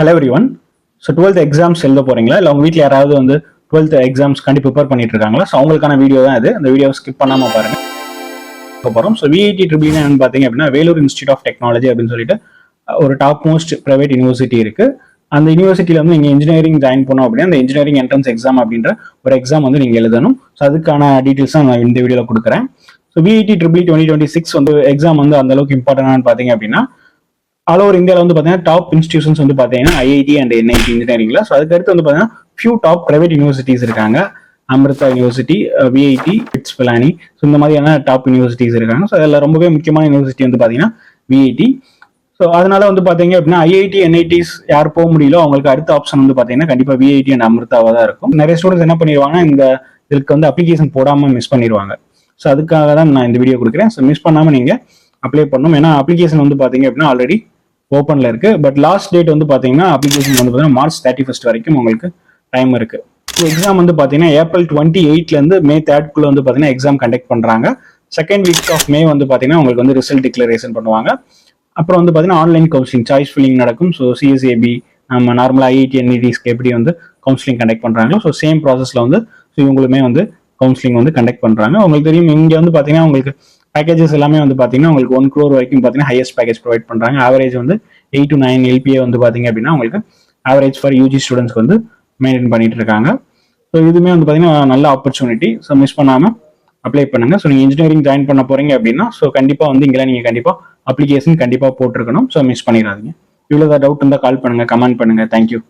Hello everyone. So 12th exams எழுத போறீங்களா, இல்லை உங்க வீட்டில் யாராவது வந்து 12th எக்ஸாம்ஸ் கண்டி ப்ரிப்பேர் பண்ணிட்டு இருக்காங்களா? ஸோ அவங்களுக்கான வீடியோ தான் இது. அந்த வீடியோவை ஸ்கிப் பண்ணாம பாருங்க. போகிறோம். ஸோ விஐடி ட்ரிபிள் என்னன்னு பார்த்தீங்க அப்படின்னா வேலூர் இன்ஸ்டியூட் ஆஃப் டெக்னாலஜி அப்படின்னு சொல்லிட்டு ஒரு டாப் மோஸ்ட் பிரைவேட் யூனிவர்சிட்டி இருக்கு. அந்த யூனிவர்சிட்டியில வந்து நீங்க இன்ஜினியரிங் ஜாயின் பண்ணோம் அப்படின்னா அந்த இன்ஜினியரிங் என்ட்ரன்ஸ் எக்ஸாம் அப்படின்ற ஒரு எக்ஸாம் வந்து நீங்க எழுதணும். ஸோ அதுக்கான டீட்டெயில்ஸ் தான் நான் இந்த வீடியோல கொடுக்குறேன். ஸோ விஐடி ட்ரிபிள் 2026 வந்து எக்ஸாம் வந்து அந்த அளவுக்கு இம்பார்ட்டன்டானு பார்த்தீங்க அப்படின்னா ஆல் ஓவர் இந்தியாவில் வந்து பார்த்தீங்கன்னா டாப் இன்ஸ்டியூஷன்ஸ் வந்து பார்த்தீங்கன்னா ஐஐடி அண்ட் என்ஐடி இன்ஜினியரிங்ல. ஸோ அதுக்கடுத்து வந்து பார்த்தீங்கன்னா ஃபியூ டாப் பிரைவேட் யூனிவர்சிட்டிஸ் இருக்காங்க. Amrita university, VIT, BITS Pilani, so இந்த மாதிரியான டாப் யூனிவர்சிட்டிஸ் இருக்காங்க. ஸோ அதில் ரொம்பவே முக்கியமான யூனிவர்சிட்டி வந்து பார்த்தீங்கன்னா விஐடி. ஸோ அதனால வந்து பார்த்தீங்க அப்படின்னா ஐஐடி என்ஐடிஸ் யார் போக முடியல அவங்களுக்கு அடுத்த ஆப்ஷன் வந்து பார்த்தீங்கன்னா கண்டிப்பாக விஐடி அண்ட் அமிர்தாவாக தான் இருக்கும். நிறைய ஸ்டூடெண்ட்ஸ் என்ன பண்ணிடுவாங்கன்னா இந்த இதுக்கு வந்து அப்ளிகேஷன் போடாமல் மிஸ் பண்ணிடுவாங்க. ஸோ அதுக்காக தான் நான் இந்த வீடியோ கொடுக்குறேன். ஸோ மிஸ் பண்ணாமல் நீங்கள் அப்ளை பண்ணணும். ஏன்னா அப்ளிகேஷன் வந்து பார்த்தீங்க அப்படின்னா ஆல்ரெடி ஓப்பன்ல இருக்கு. பட் லாஸ்ட் டேட் வந்து பாத்தீங்கன்னா அப்ளிகேஷன் வந்து பாத்தீங்கன்னா மார்ச் 31 வரைக்கும் உங்களுக்கு டைம் இருக்கு. எக்ஸாம் வந்து பாத்தீங்கன்னா ஏப்ரல் 28ல இருந்து மே 3 வந்து பாத்தீங்கன்னா எக்ஸாம் கண்டக்ட் பண்றாங்க. செகண்ட் வீக் ஆஃப் மே வந்து பாத்தீங்கன்னா உங்களுக்கு வந்து ரிசல்ட் டிக்ளரேஷன் பண்ணுவாங்க. அப்புறம் வந்து பாத்தீங்கன்னா ஆன்லைன் கவுன்சிலிங், சாய்ஸ் ஃபில்லிங் நடக்கும். ஸோ சிஎஸ்ஏபி நம்ம நார்மலா ஐஐடி என்ஐடிஸ்க்கு எப்படி வந்து கவுன்சிலிங் கண்டக்ட் பண்றாங்களோ ஸோ சேம் ப்ராசஸ்ல வந்து இவங்களுமே வந்து கவுன்சிலிங் வந்து கண்டக்ட் பண்றாங்க. உங்களுக்கு தெரியும் இங்க வந்து பாத்தீங்கன்னா உங்களுக்கு பேக்கேஜஸ் எல்லாமே வந்து பாத்தீங்கன்னா உங்களுக்கு 1 crore வரைக்கும் பாத்தீங்கன்னா ஹையஸ்ட் பேக்கேஜ் ப்ரொவைட் பண்றாங்க. ஆவரேஜ் வந்து 8 to 9 LPA வந்து பாத்தீங்க அப்படின்னா உங்களுக்கு ஆவரேஜ் ஃபார் யூஜி ஸ்டூடெண்ட்ஸ்க்கு வந்து மெயின்டைன் பண்ணிட்டு இருக்காங்க. ஸோ இதுவுமே வந்து பாத்தீங்கன்னா நல்ல ஆப்பர்ச்சுனிட்டி. ஸோ மிஸ் பண்ணாம அப்ளை பண்ணுங்க. ஸோ நீங்க இன்ஜினியரிங் ஜாயின் பண்ண போறீங்க அப்படின்னா ஸோ கண்டிப்பா வந்து இங்கெல்லாம் நீங்க கண்டிப்பா அப்ளிகேஷன் கண்டிப்பா போட்டிருக்கணும். ஸோ மிஸ் பண்ணிடாதீங்க. இவ்வளவு டவுட் இருந்தால் கால் பண்ணுங்க, கமெண்ட் பண்ணுங்க. தேங்க்யூ.